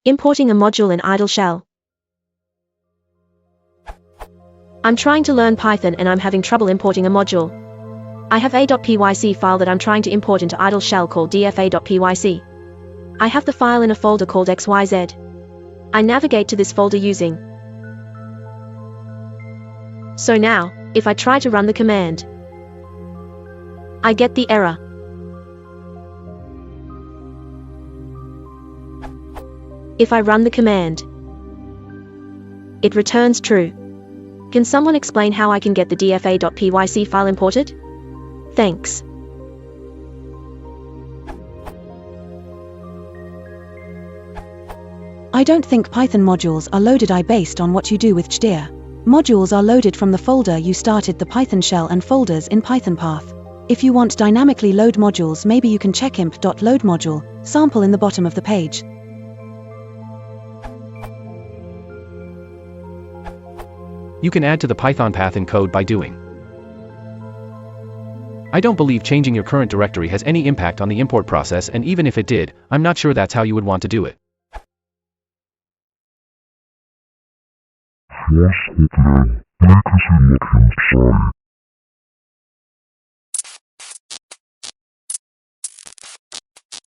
Importing a module in idle shell. I'm trying to learn Python and I'm having trouble importing a module. I have a.pyc file that I'm trying to import into idle shell called dfa.pyc. I have the file in a folder called xyz. I navigate to this folder using. So now, if I try to run the command, I get the error. If I run the command, it returns true. Can someone explain how I can get the dfa.pyc file imported? Thanks. I don't think Python modules are loaded based on what you do with JDIR. Modules are loaded from the folder you started the Python shell and folders in Python path. If you want dynamically load modules, maybe you can check imp.loadModule sample in the bottom of the page. You can add to the Python path in code by doing. I don't believe changing your current directory has any impact on the import process, and even if it did, I'm not sure that's how you would want to do it. Force opening. Please look inside.